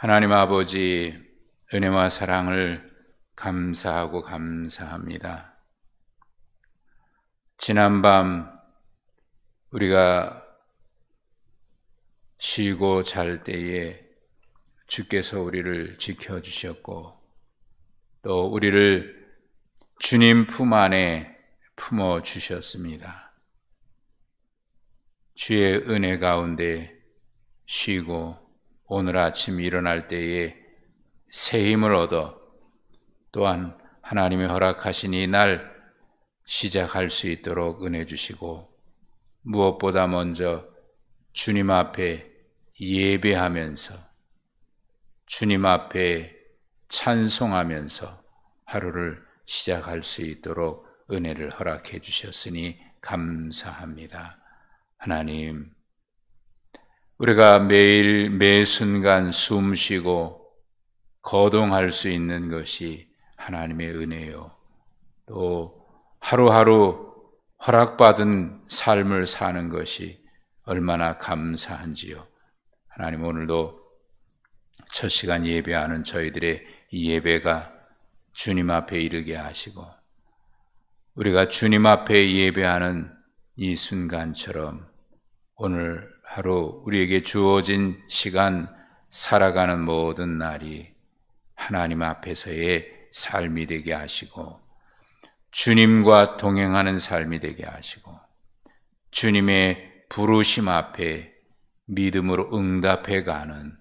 하나님 아버지, 은혜와 사랑을 감사하고 감사합니다. 지난밤 우리가 쉬고 잘 때에 주께서 우리를 지켜주셨고 또 우리를 주님 품 안에 품어주셨습니다. 주의 은혜 가운데 쉬고 오늘 아침 일어날 때에 새 힘을 얻어 또한 하나님의 허락하신 이 날 시작할 수 있도록 은혜 주시고 무엇보다 먼저 주님 앞에 예배하면서 주님 앞에 찬송하면서 하루를 시작할 수 있도록 은혜를 허락해 주셨으니 감사합니다. 하나님, 우리가 매일 매 순간 숨 쉬고 거동할 수 있는 것이 하나님의 은혜요. 또 하루하루 허락받은 삶을 사는 것이 얼마나 감사한지요. 하나님, 오늘도 첫 시간 예배하는 저희들의 이 예배가 주님 앞에 이르게 하시고 우리가 주님 앞에 예배하는 이 순간처럼 오늘 하루 우리에게 주어진 시간 살아가는 모든 날이 하나님 앞에서의 삶이 되게 하시고 주님과 동행하는 삶이 되게 하시고 주님의 부르심 앞에 믿음으로 응답해 가는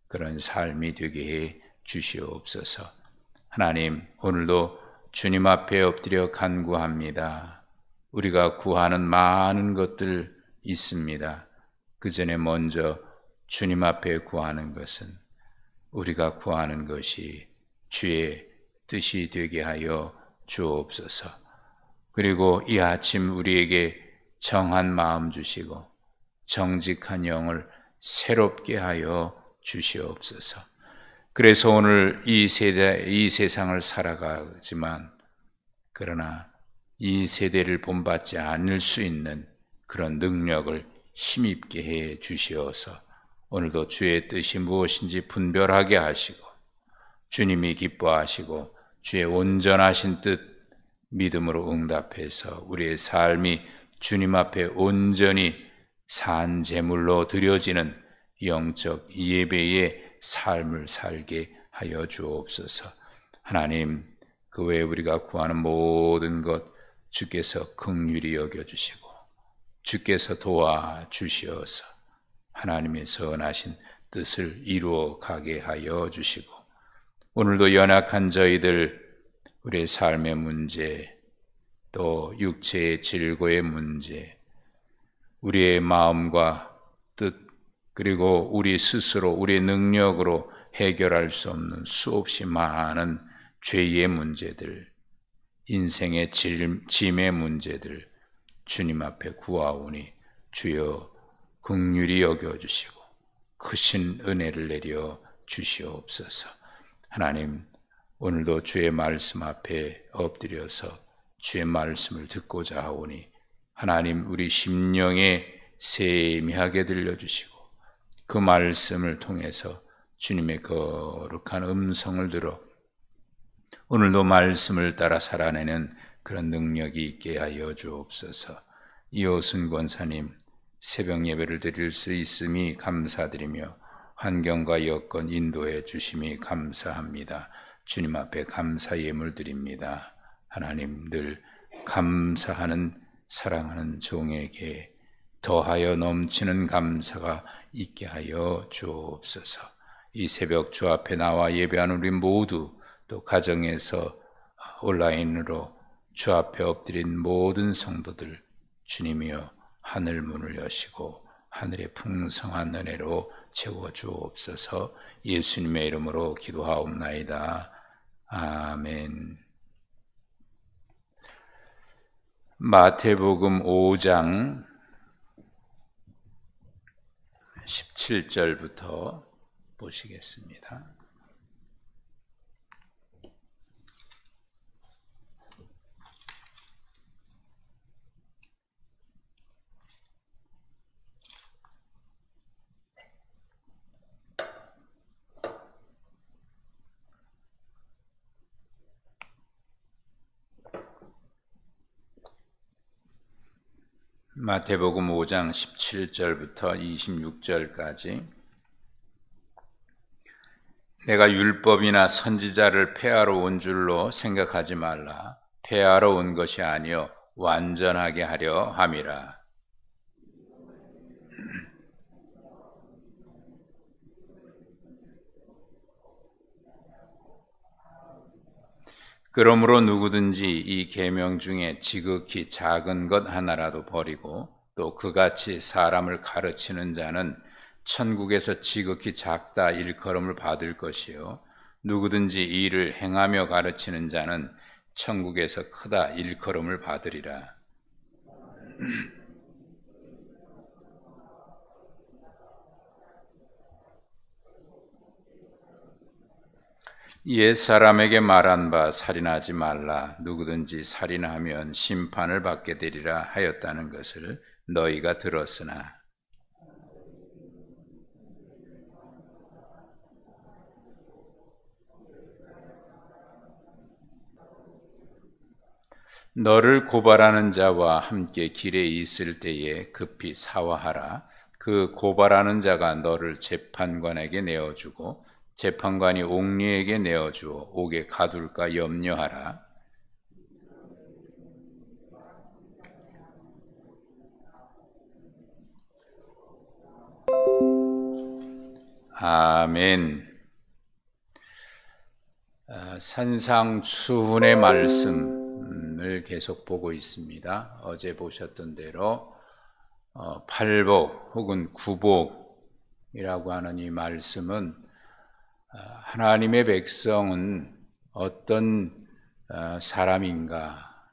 그런 삶이 되게 해 주시옵소서. 하나님, 오늘도 주님 앞에 엎드려 간구합니다. 우리가 구하는 많은 것들 있습니다. 그 전에 먼저 주님 앞에 구하는 것은 우리가 구하는 것이 주의 뜻이 되게 하여 주옵소서. 그리고 이 아침 우리에게 정한 마음 주시고 정직한 영을 새롭게 하여 주시옵소서. 그래서 오늘 이 세상을 살아가지만 그러나 이 세대를 본받지 않을 수 있는 그런 능력을 힘입게 해 주시어서 오늘도 주의 뜻이 무엇인지 분별하게 하시고 주님이 기뻐하시고 주의 온전하신 뜻 믿음으로 응답해서 우리의 삶이 주님 앞에 온전히 산 제물로 드려지는 영적 예배의 삶을 살게 하여 주옵소서. 하나님, 그 외에 우리가 구하는 모든 것 주께서 긍휼히 여겨주시고 주께서 도와주시어서 하나님의 선하신 뜻을 이루어 가게 하여 주시고 오늘도 연약한 저희들 우리의 삶의 문제 또 육체의 질고의 문제 우리의 마음과 뜻 그리고 우리 스스로 우리의 능력으로 해결할 수 없는 수없이 많은 죄의 문제들 인생의 짐의 문제들 주님 앞에 구하오니 주여 긍휼히 여겨주시고 크신 은혜를 내려 주시옵소서. 하나님, 오늘도 주의 말씀 앞에 엎드려서 주의 말씀을 듣고자 하오니 하나님 우리 심령에 세미하게 들려주시고 그 말씀을 통해서 주님의 거룩한 음성을 들어 오늘도 말씀을 따라 살아내는 그런 능력이 있게 하여 주옵소서. 이호순 권사님 새벽 예배를 드릴 수 있음이 감사드리며 환경과 여건 인도해 주심이 감사합니다. 주님 앞에 감사 예물 드립니다. 하나님 늘 감사하는 사랑하는 종에게 더하여 넘치는 감사가 있게 하여 주옵소서. 이 새벽 주 앞에 나와 예배하는 우리 모두 또 가정에서 온라인으로 주 앞에 엎드린 모든 성도들 주님이여 하늘 문을 여시고 하늘의 풍성한 은혜로 채워주옵소서. 예수님의 이름으로 기도하옵나이다. 아멘. 마태복음 5장 17절부터 보시겠습니다. 마태복음 5장 17절부터 26절까지 내가 율법이나 선지자를 폐하러 온 줄로 생각하지 말라. 폐하러 온 것이 아니요 완전하게 하려 함이라. 그러므로 누구든지 이 계명 중에 지극히 작은 것 하나라도 버리고 또 그같이 사람을 가르치는 자는 천국에서 지극히 작다 일컬음을 받을 것이요 누구든지 이 일을 행하며 가르치는 자는 천국에서 크다 일컬음을 받으리라. 옛 사람에게 말한 바 살인하지 말라. 누구든지 살인하면 심판을 받게 되리라 하였다는 것을 너희가 들었으나 너를 고발하는 자와 함께 길에 있을 때에 급히 사화하라. 그 고발하는 자가 너를 재판관에게 내어주고 재판관이 옥리에게 내어주어 옥에 가둘까 염려하라. 아멘. 산상수훈의 말씀을 계속 보고 있습니다. 어제 보셨던 대로 팔복 혹은 구복이라고 하는 이 말씀은 하나님의 백성은 어떤 사람인가,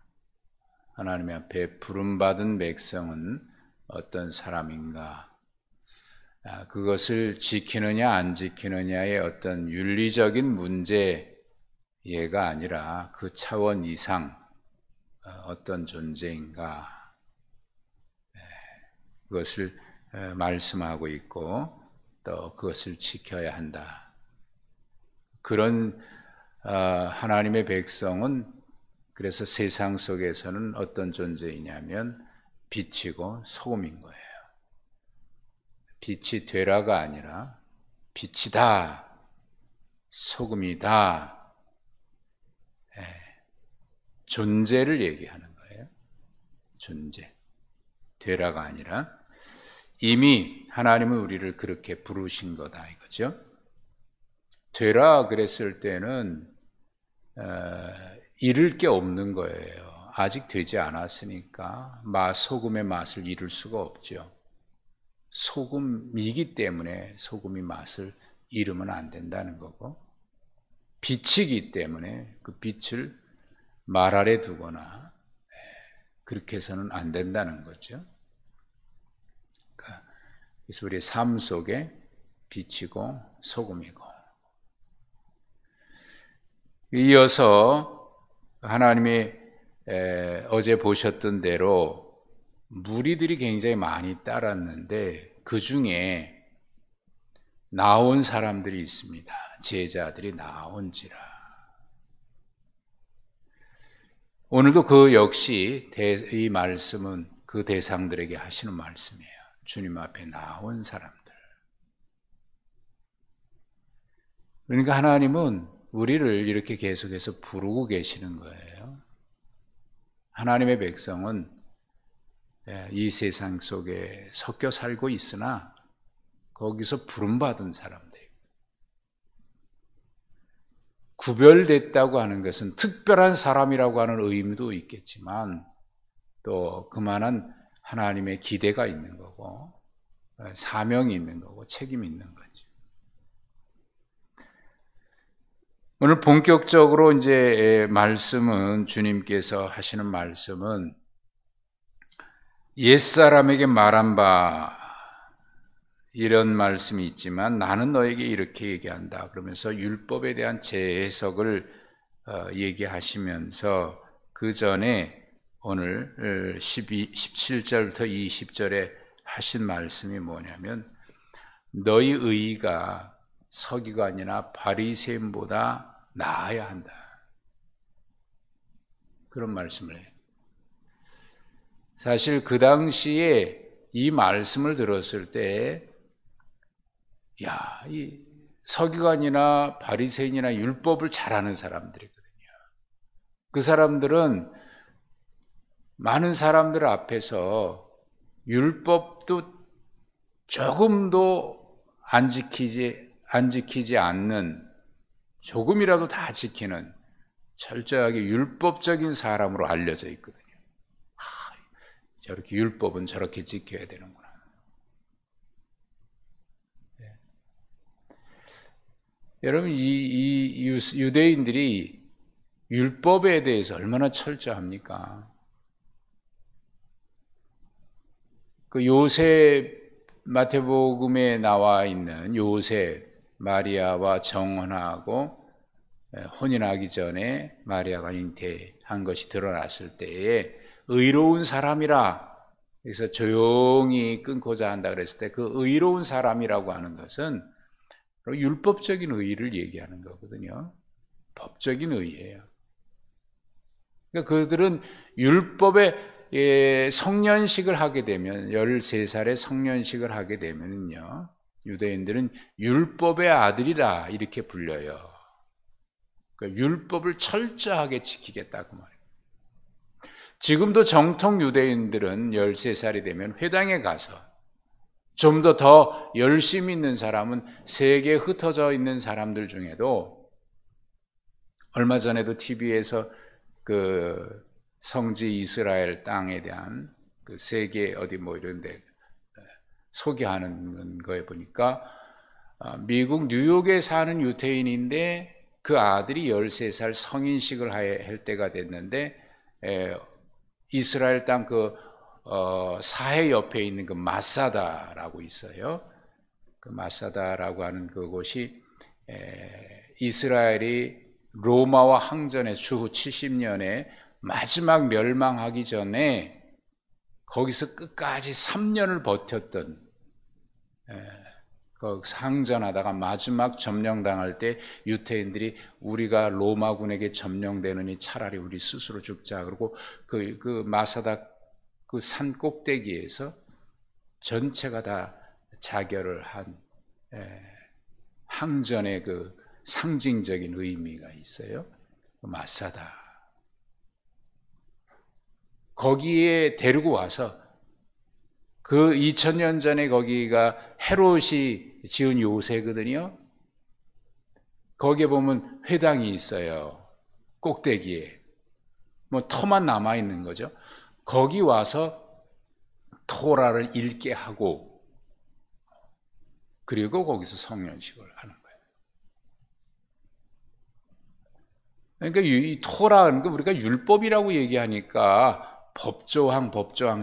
하나님 앞에 부름받은 백성은 어떤 사람인가, 그것을 지키느냐 안 지키느냐의 어떤 윤리적인 문제가 아니라 그 차원 이상 어떤 존재인가, 그것을 말씀하고 있고 또 그것을 지켜야 한다. 그런 하나님의 백성은 그래서 세상 속에서는 어떤 존재이냐면 빛이고 소금인 거예요. 빛이 되라가 아니라 빛이다, 소금이다, 존재를 얘기하는 거예요. 존재, 되라가 아니라 이미 하나님은 우리를 그렇게 부르신 거다 이거죠. 되라 그랬을 때는 잃을 게 없는 거예요. 아직 되지 않았으니까 소금의 맛을 잃을 수가 없죠. 소금이기 때문에 소금이 맛을 잃으면 안 된다는 거고, 빛이기 때문에 그 빛을 말 아래 두거나 그렇게 해서는 안 된다는 거죠. 그래서 우리의 삶 속에 빛이고 소금이고, 이어서 하나님이 어제 보셨던 대로 무리들이 굉장히 많이 따랐는데 그 중에 나온 사람들이 있습니다. 제자들이 나온지라. 오늘도 그 역시 이 말씀은 그 대상들에게 하시는 말씀이에요. 주님 앞에 나온 사람들. 그러니까 하나님은 우리를 이렇게 계속해서 부르고 계시는 거예요. 하나님의 백성은 이 세상 속에 섞여 살고 있으나 거기서 부름받은 사람들, 구별됐다고 하는 것은 특별한 사람이라고 하는 의미도 있겠지만 또 그만한 하나님의 기대가 있는 거고 사명이 있는 거고 책임이 있는 거죠. 오늘 본격적으로 이제 말씀은, 주님께서 하시는 말씀은 옛사람에게 말한 바 이런 말씀이 있지만 나는 너에게 이렇게 얘기한다 그러면서 율법에 대한 재해석을 얘기하시면서 그 전에 오늘 17절부터 20절에 하신 말씀이 뭐냐면 너희 의의가 서기관이나 바리새인보다 나아야 한다. 그런 말씀을 해요. 사실 그 당시에 이 말씀을 들었을 때, 이 서기관이나 바리새인이나 율법을 잘 아는 사람들이거든요. 그 사람들은 많은 사람들 앞에서 율법도 조금도 안 지키지 않는, 조금이라도 다 지키는 철저하게 율법적인 사람으로 알려져 있거든요. 저렇게 율법은 저렇게 지켜야 되는구나. 네. 여러분, 이 유대인들이 율법에 대해서 얼마나 철저합니까? 그 요셉, 마태복음에 나와 있는 요셉, 마리아와 정혼하고 혼인하기 전에 마리아가 잉태한 것이 드러났을 때에 의로운 사람이라, 그래서 조용히 끊고자 한다 그랬을 때 그 의로운 사람이라고 하는 것은 율법적인 의의를 얘기하는 거거든요. 법적인 의의예요. 그러니까 그들은 율법의 성년식을 하게 되면, 13살에 성년식을 하게 되면요, 유대인들은 율법의 아들이라 이렇게 불려요. 그러니까 율법을 철저하게 지키겠다고 말해요. 지금도 정통 유대인들은 13살이 되면 회당에 가서, 좀 더 열심히 있는 사람은 세계에 흩어져 있는 사람들 중에도, 얼마 전에도 TV에서 그 성지 이스라엘 땅에 대한 그 세계 어디 뭐 이런 데 소개하는 거에 보니까, 미국 뉴욕에 사는 유태인인데 그 아들이 13살 성인식을 할 때가 됐는데, 이스라엘 땅 그 사해 옆에 있는 그 마사다라고 있어요. 그 마사다라고 하는 그곳이 이스라엘이 로마와 항전해 주후 70년에 마지막 멸망하기 전에 거기서 끝까지 3년을 버텼던, 상전하다가 마지막 점령당할 때 유태인들이 우리가 로마군에게 점령되느니 차라리 우리 스스로 죽자 그러고 그 마사다 그 산 꼭대기에서 전체가 다 자결을 한 항전의 그 상징적인 의미가 있어요. 마사다. 거기에 데리고 와서 그 2000년 전에 거기가 헤롯이 지은 요새거든요. 거기에 보면 회당이 있어요. 꼭대기에. 뭐 터만 남아있는 거죠. 거기 와서 토라를 읽게 하고, 그리고 거기서 성년식을 하는 거예요. 그러니까 이 토라는 거 우리가 율법이라고 얘기하니까 법조항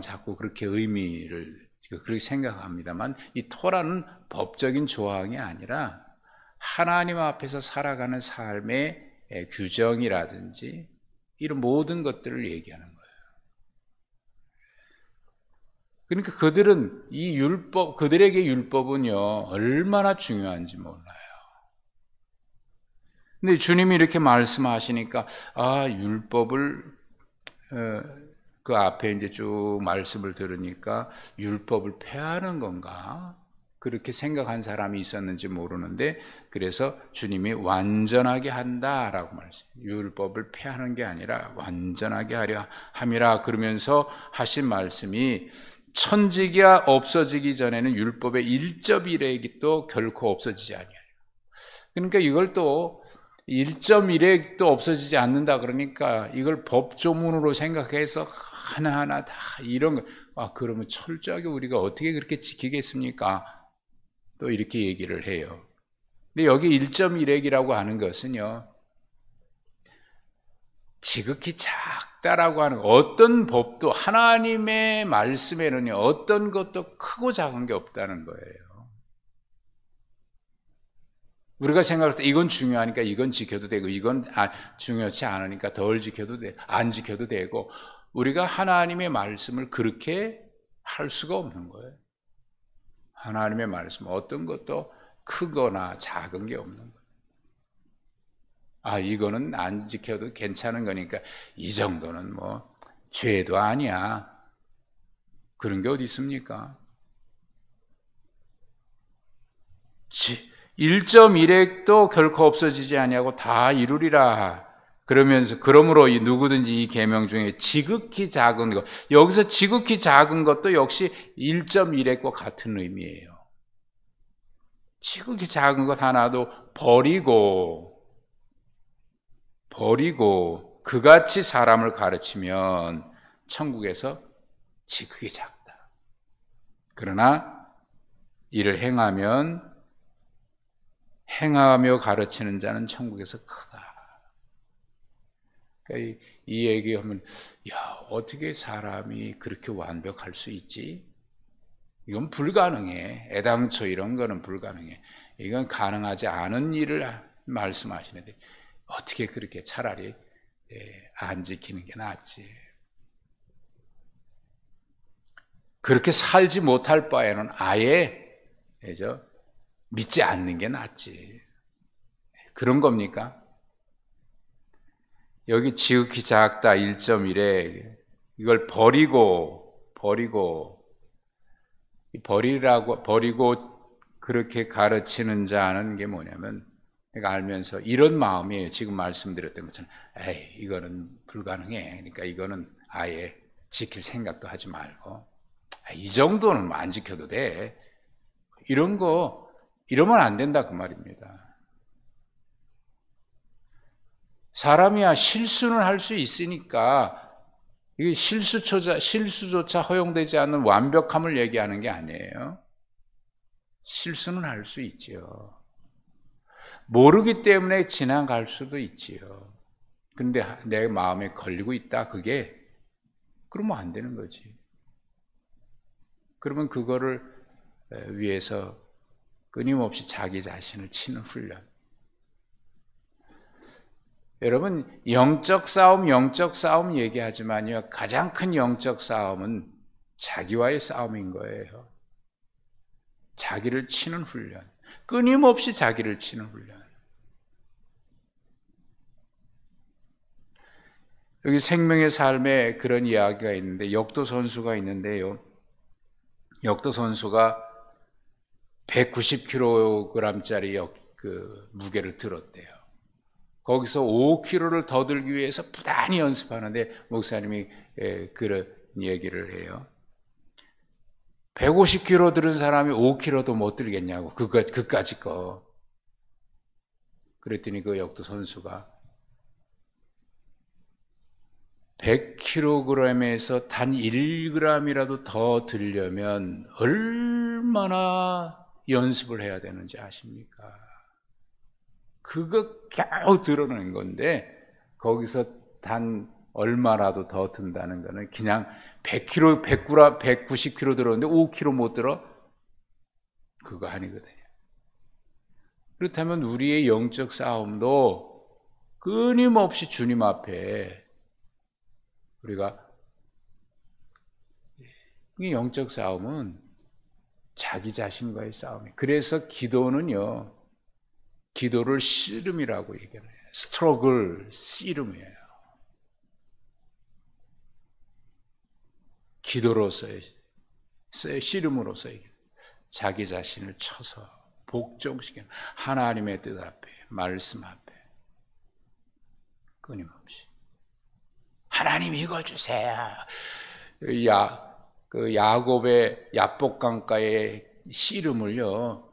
자꾸 그렇게 의미를 그렇게 생각합니다만, 이 토라는 법적인 조항이 아니라 하나님 앞에서 살아가는 삶의 규정이라든지 이런 모든 것들을 얘기하는 거예요. 그러니까 그들은 이 율법, 그들에게 율법은요, 얼마나 중요한지 몰라요. 근데 주님이 이렇게 말씀하시니까, 율법을, 그 앞에 이제 쭉 말씀을 들으니까 율법을 폐하는 건가? 그렇게 생각한 사람이 있었는지 모르는데, 그래서 주님이 완전하게 한다라고 말씀해요. 율법을 폐하는 게 아니라 완전하게 하려 함이라 그러면서 하신 말씀이, 천지가 없어지기 전에는 율법의 1.1획도 결코 없어지지 아니하리라. 그러니까 이걸 또 1.1획도 없어지지 않는다 그러니까 이걸 법조문으로 생각해서 하나하나 다 이런 거, 그러면 철저하게 우리가 어떻게 그렇게 지키겠습니까? 또 이렇게 얘기를 해요. 근데 여기 1.1획이라고 하는 것은요, 지극히 작다라고 하는, 어떤 법도 하나님의 말씀에는 어떤 것도 크고 작은 게 없다는 거예요. 우리가 생각할 때 이건 중요하니까 이건 지켜도 되고, 이건 중요치 않으니까 덜 지켜도 돼, 안 지켜도 되고, 우리가 하나님의 말씀을 그렇게 할 수가 없는 거예요. 하나님의 말씀 어떤 것도 크거나 작은 게 없는 거예요. 이거는 안 지켜도 괜찮은 거니까 이 정도는 뭐 죄도 아니야. 그런 게 어디 있습니까? 1.1핵도 결코 없어지지 아니하고 다 이루리라. 그러면서 그러므로 누구든지 이 계명 중에 지극히 작은 것, 여기서 지극히 작은 것도 역시 1.1핵과 같은 의미예요. 지극히 작은 것 하나도 버리고 그같이 사람을 가르치면 천국에서 지극히 작다. 그러나 이를 행하며 가르치는 자는 천국에서 크다. 그러니까 이 얘기하면, 야, 어떻게 사람이 그렇게 완벽할 수 있지? 이건 불가능해. 애당초 이런 거는 불가능해. 이건 가능하지 않은 일을 말씀하시는데 어떻게 그렇게 차라리 안 지키는 게 낫지. 그렇게 살지 못할 바에는 아예 믿지 않는 게 낫지. 그런 겁니까? 여기 지극히 작다 1.1에 이걸 버리고 그렇게 가르치는 자는 게 뭐냐면, 내가 알면서 이런 마음이에요. 지금 말씀드렸던 것처럼, 에이, 이거는 불가능해. 그러니까 이거는 아예 지킬 생각도 하지 말고, 이 정도는 안 지켜도 돼. 이러면 안 된다 그 말입니다. 사람이야 실수는 할 수 있으니까, 이게 실수조차 허용되지 않는 완벽함을 얘기하는 게 아니에요. 실수는 할 수 있지요. 모르기 때문에 지나갈 수도 있지요. 근데 내 마음에 걸리고 있다, 그러면 안 되는 거지. 그러면 그거를 위해서 끊임없이 자기 자신을 치는 훈련. 여러분, 영적 싸움 얘기하지만요, 가장 큰 영적 싸움은 자기와의 싸움인 거예요. 자기를 치는 훈련. 끊임없이 자기를 치는 훈련. 여기 생명의 삶에 그런 이야기가 있는데, 역도 선수가 있는데요. 역도 선수가 190kg짜리 무게를 들었대요. 거기서 5kg를 더 들기 위해서 부단히 연습하는데 목사님이 그런 얘기를 해요. 150kg 들은 사람이 5kg도 못 들겠냐고, 그까짓 거. 그랬더니 그 역도 선수가 100kg에서 단 1g이라도 더 들려면 얼마나 연습을 해야 되는지 아십니까? 그거 겨우 드러낸 건데, 거기서 단 얼마라도 더 든다는 거는 그냥 100kg, 190kg 들었는데 5kg 못 들어? 그거 아니거든요. 그렇다면 우리의 영적 싸움도 끊임없이 주님 앞에 우리가, 이 영적 싸움은 자기 자신과의 싸움이에요. 그래서 기도는요, 기도를 씨름이라고 얘기해요. 스트러글, 씨름이에요. 기도로서의, 씨름으로서의 자기 자신을 쳐서 복종시키는 하나님의 뜻 앞에, 말씀 앞에 끊임없이 하나님 이거 주세요. 야곱의 야복강가의 씨름을요,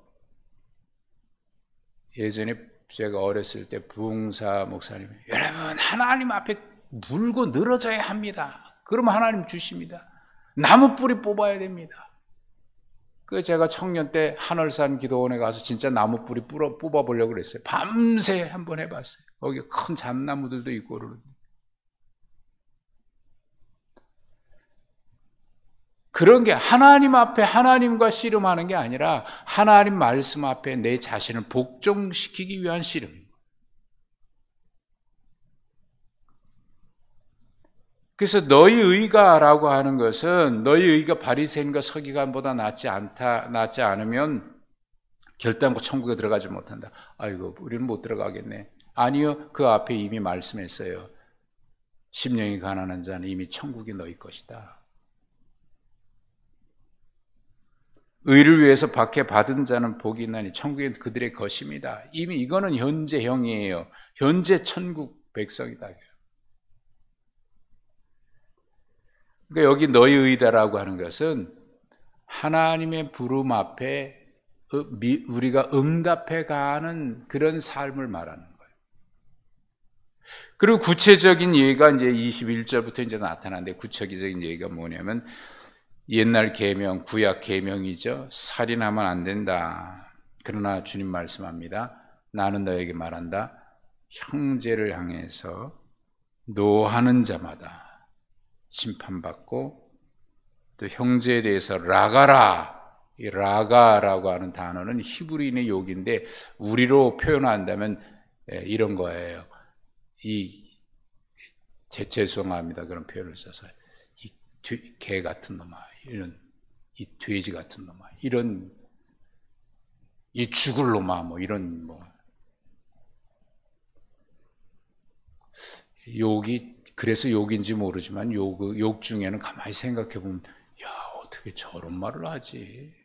예전에 제가 어렸을 때 부흥사 목사님이, 여러분 하나님 앞에 물고 늘어져야 합니다. 그러면 하나님 주십니다. 나무 뿌리 뽑아야 됩니다. 제가 청년 때 하늘산 기도원에 가서 진짜 나무 뿌리 뽑아보려고 그랬어요. 밤새 한번 해봤어요. 거기 큰 잣나무들도 있고 그러는데. 그런 게 하나님 앞에 하나님과 씨름하는 게 아니라 하나님 말씀 앞에 내 자신을 복종시키기 위한 씨름입니다. 그래서 너희 의가라고 하는 것은, 너희 의가 바리새인과 서기관보다 낫지 않으면 결단코 천국에 들어가지 못한다. 아이고, 우리는 못 들어가겠네. 아니요, 그 앞에 이미 말씀했어요. 심령이 가난한 자는 이미 천국이 너희 것이다. 의를 위해서 박해 받은 자는 복이 있나니 천국은 그들의 것입니다. 이미 이거는 현재형이에요. 현재 천국 백성이다. 그러니까 여기 너희 의다라고 하는 것은 하나님의 부름 앞에 우리가 응답해 가는 그런 삶을 말하는 거예요. 그리고 구체적인 예가 이제 21절부터 이제 나타나는데, 구체적인 예가 뭐냐면 옛날 계명, 구약 계명이죠. 살인하면 안 된다. 그러나 주님 말씀합니다. 나는 너에게 말한다. 형제를 향해서 노하는 자마다 심판받고, 또 형제에 대해서 라가라, 이 라가라고 하는 단어는 히브리인의 욕인데 우리로 표현한다면 이런 거예요. 죄송합니다. 그런 표현을 써서 개 같은 놈아, 이런 이 돼지 같은 놈아, 이런 이 죽을 놈아, 뭐 이런 뭐 욕이, 그래서 욕인지 모르지만 욕 중에는 가만히 생각해 보면 야, 어떻게 저런 말을 하지?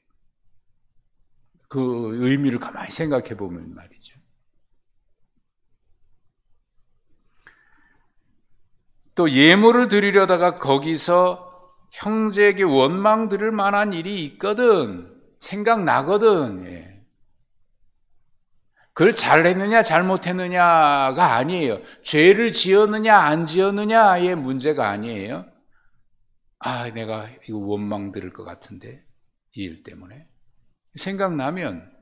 그 의미를 가만히 생각해 보면 말이죠. 또 예물을 드리려다가 거기서 형제에게 원망 들을 만한 일이 있거든, 생각나거든. 예. 그걸 잘했느냐 잘못했느냐가 아니에요. 죄를 지었느냐 안 지었느냐의 문제가 아니에요. 아, 내가 이거 원망 들을 것 같은데, 이 일 때문에. 생각나면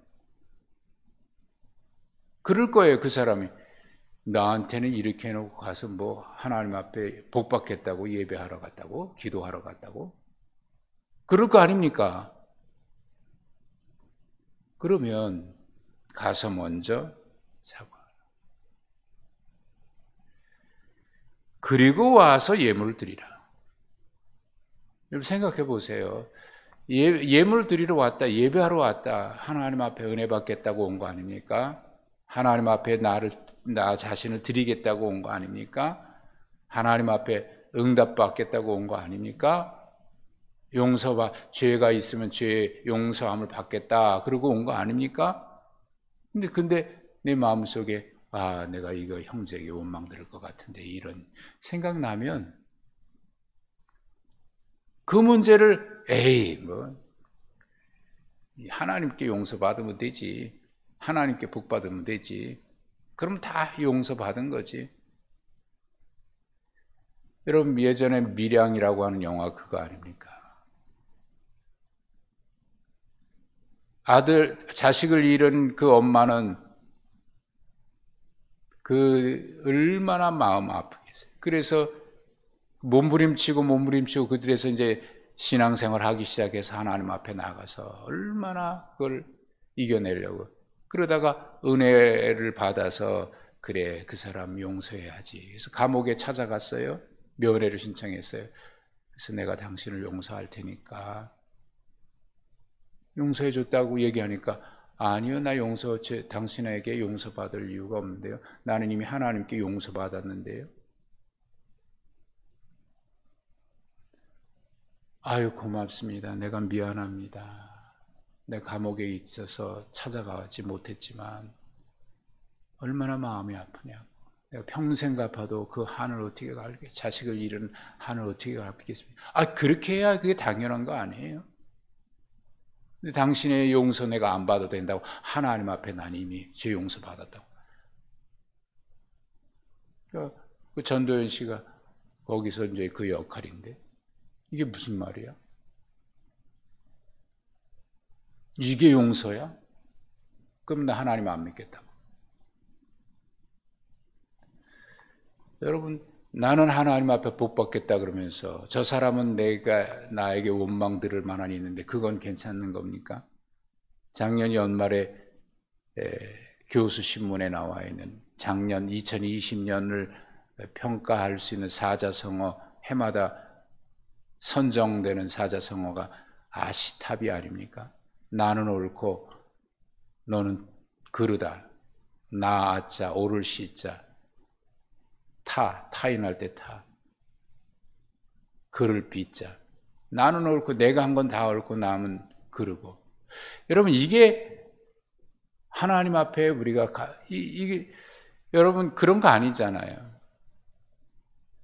그럴 거예요. 그 사람이 나한테는 이렇게 해놓고 가서 뭐 하나님 앞에 복 받겠다고 예배하러 갔다고, 기도하러 갔다고 그럴 거 아닙니까? 그러면 가서 먼저 사과하라. 그리고 와서 예물을 드리라. 여러분 생각해 보세요. 예물 드리러 왔다, 예배하러 왔다, 하나님 앞에 은혜 받겠다고 온 거 아닙니까? 하나님 앞에 나 자신을 드리겠다고 온 거 아닙니까? 하나님 앞에 응답 받겠다고 온 거 아닙니까? 죄가 있으면 죄 용서함을 받겠다 그러고 온 거 아닙니까? 근데 내 마음속에 아, 내가 이거 형제에게 원망 들을 것 같은데, 이런 생각나면 그 문제를 하나님께 용서받으면 되지, 하나님께 복 받으면 되지, 그럼 다 용서받은 거지. 여러분 예전에 밀양이라고 하는 영화 그거 아닙니까? 자식을 잃은 그 엄마는 얼마나 마음 아프겠어요. 그래서 몸부림치고 그들에서 이제 신앙생활 하기 시작해서 하나님 앞에 나가서 얼마나 그걸 이겨내려고, 그러다가 은혜를 받아서 그래, 그 사람 용서해야지. 그래서 감옥에 찾아갔어요. 면회를 신청했어요. 그래서 내가 당신을 용서할 테니까, 용서해줬다고 얘기하니까 아니요, 당신에게 용서받을 이유가 없는데요. 나는 이미 하나님께 용서받았는데요. 아유, 고맙습니다. 내가 미안합니다. 내 감옥에 있어서 찾아가지 못했지만 얼마나 마음이 아프냐고. 내가 평생 갚아도 그 한을 어떻게 갚겠습니까? 자식을 잃은 한을 어떻게 갚겠습니까? 아, 그렇게 해야 그게 당연한 거 아니에요? 근데 당신의 용서 내가 안 받아도 된다고, 하나님 앞에 난 이미 죄 용서 받았다고. 그러니까 그 전도연 씨가 거기서 이제 그 역할인데, 이게 무슨 말이야? 이게 용서야? 그럼 나 하나님 안 믿겠다고. 여러분, 나는 하나님 앞에 복 받겠다 그러면서 저 사람은 나에게 원망 들을 만한 있는데 그건 괜찮은 겁니까? 작년 연말에 교수 신문에 나와 있는 작년 2020년을 평가할 수 있는 사자성어, 해마다 선정되는 사자성어가 아시탑이 아닙니까? 나는 옳고 너는 그르다. 나아자, 오를 시자. 타인할 때 그를 비자. 나는 옳고 내가 한 건 다 옳고 남은 그르고. 여러분, 이게 하나님 앞에 우리가 이게 여러분 그런 거 아니잖아요.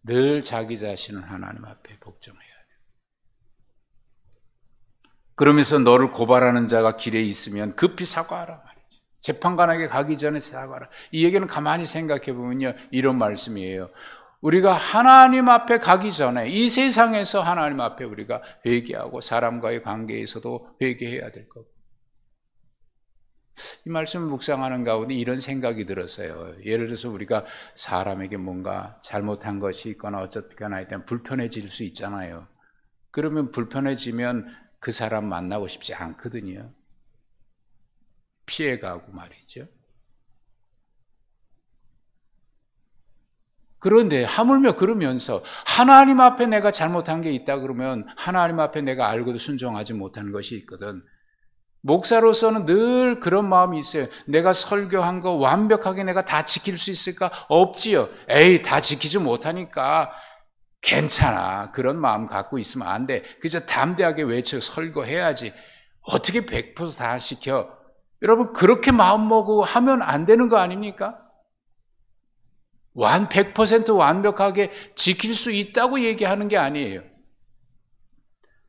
늘 자기 자신을 하나님 앞에 복종해야 돼요. 그러면서 너를 고발하는 자가 길에 있으면 급히 사과하라 말이죠. 재판관에게 가기 전에 사과하라. 이 얘기는 가만히 생각해 보면요, 이런 말씀이에요. 우리가 하나님 앞에 가기 전에 이 세상에서 하나님 앞에 우리가 회개하고 사람과의 관계에서도 회개해야 될 거고, 이 말씀을 묵상하는 가운데 이런 생각이 들었어요. 예를 들어서 우리가 사람에게 뭔가 잘못한 것이 있거나 어쨌거나 일단 불편해질 수 있잖아요. 그러면 불편해지면 그 사람 만나고 싶지 않거든요. 피해가고 말이죠. 그런데 하물며 그러면서 하나님 앞에 내가 잘못한 게 있다 그러면 하나님 앞에 내가 알고도 순종하지 못하는 것이 있거든. 목사로서는 늘 그런 마음이 있어요. 내가 설교한 거 완벽하게 내가 다 지킬 수 있을까? 없지요. 에이, 다 지키지 못하니까 괜찮아. 그런 마음 갖고 있으면 안 돼. 그저 담대하게 외쳐 설교해야지. 어떻게 100%다 지켜? 여러분, 그렇게 마음먹고 하면 안 되는 거 아닙니까? 100% 완벽하게 지킬 수 있다고 얘기하는 게 아니에요.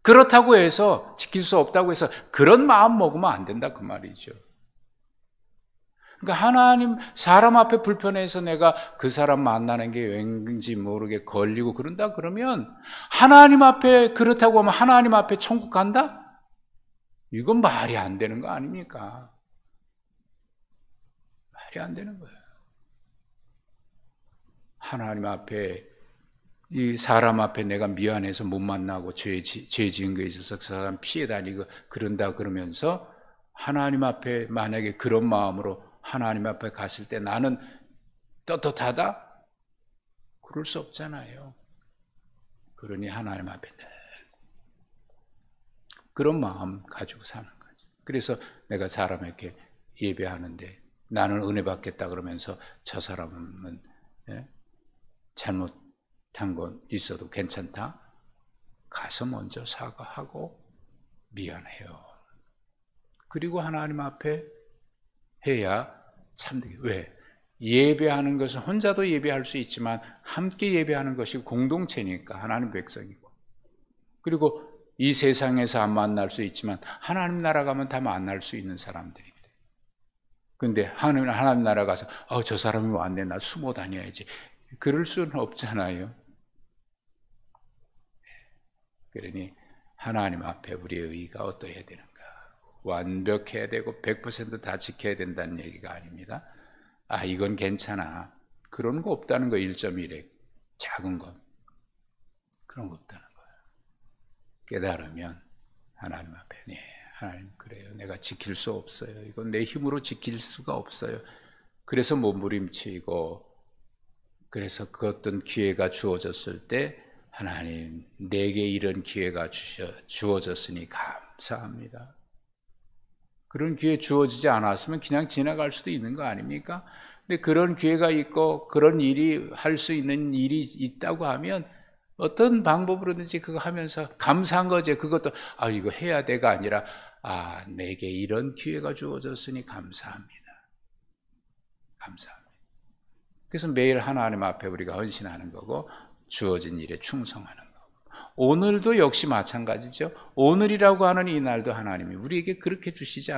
그렇다고 해서 지킬 수 없다고 해서 그런 마음 먹으면 안 된다 그 말이죠. 그러니까 하나님 사람 앞에 불편해서 내가 그 사람 만나는 게 왠지 모르게 걸리고 그런다 그러면 하나님 앞에 그렇다고 하면 하나님 앞에 천국 간다? 이건 말이 안 되는 거 아닙니까? 말이 안 되는 거예요. 하나님 앞에 이 사람 앞에 내가 미안해서 못 만나고 죄 지은 거에 있어서 그 사람 피해 다니고 그런다 그러면서 하나님 앞에 만약에 그런 마음으로 하나님 앞에 갔을 때 나는 떳떳하다? 그럴 수 없잖아요. 그러니 하나님 앞에 그런 마음 가지고 사는 거죠. 그래서 내가 사람에게 예배하는데 나는 은혜 받겠다 그러면서 저 사람은 잘못한 건 있어도 괜찮다? 가서 먼저 사과하고 미안해요. 그리고 하나님 앞에 해야 참되게. 왜? 예배하는 것은 혼자도 예배할 수 있지만 함께 예배하는 것이 공동체니까 하나님 백성이고, 그리고 이 세상에서 안 만날 수 있지만 하나님 나라 가면 다 만날 수 있는 사람들인데, 근데 하나님 나라 가서 저 사람이 왔네 나 숨어 다녀야지 그럴 수는 없잖아요. 그러니 하나님 앞에 우리의 의의가 어떠해야 되는가? 완벽해야 되고 100% 다 지켜야 된다는 얘기가 아닙니다. 이건 괜찮아. 그런 거 없다는 거. 1.1에 작은 것 그런 거 없다는 거예요. 깨달으면 하나님 앞에 하나님 그래요. 내가 지킬 수 없어요. 이건 내 힘으로 지킬 수가 없어요. 그래서 몸부림치고, 그래서 그 어떤 기회가 주어졌을 때 하나님 내게 이런 기회가 주어졌으니 감사합니다. 그런 기회 주어지지 않았으면 그냥 지나갈 수도 있는 거 아닙니까? 근데 그런 기회가 있고 그런 일이 할 수 있는 일이 있다고 하면 어떤 방법으로든지 그거 하면서 감사한 거죠. 그것도 이거 해야 돼가 아니라 내게 이런 기회가 주어졌으니 감사합니다. 감사합니다. 그래서 매일 하나님 앞에 우리가 헌신하는 거고 주어진 일에 충성하는 거고, 오늘도 역시 마찬가지죠. 오늘이라고 하는 이 날도 하나님이 우리에게 그렇게 주시지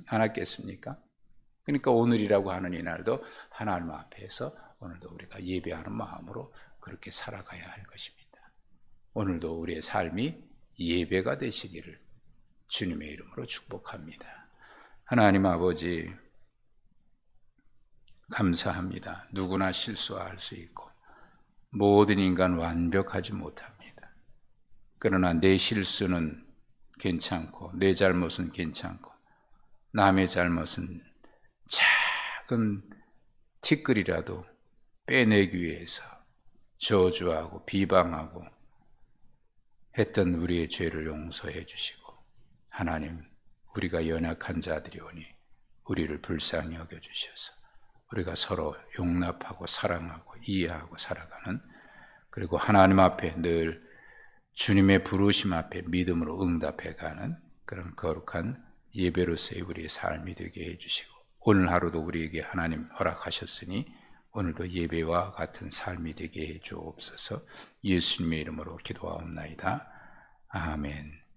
않았겠습니까? 그러니까 오늘이라고 하는 이 날도 하나님 앞에서 오늘도 우리가 예배하는 마음으로 그렇게 살아가야 할 것입니다. 오늘도 우리의 삶이 예배가 되시기를 주님의 이름으로 축복합니다. 하나님 아버지 감사합니다. 누구나 실수할 수 있고 모든 인간 완벽하지 못합니다. 그러나 내 실수는 괜찮고 내 잘못은 괜찮고 남의 잘못은 작은 티끌이라도 빼내기 위해서 저주하고 비방하고 했던 우리의 죄를 용서해 주시고, 하나님 우리가 연약한 자들이오니 우리를 불쌍히 여겨주셔서 우리가 서로 용납하고 사랑하고 이해하고 살아가는, 그리고 하나님 앞에 늘 주님의 부르심 앞에 믿음으로 응답해가는 그런 거룩한 예배로서의 우리의 삶이 되게 해주시고, 오늘 하루도 우리에게 하나님 허락하셨으니 오늘도 예배와 같은 삶이 되게 해 주옵소서. 예수님의 이름으로 기도하옵나이다. 아멘.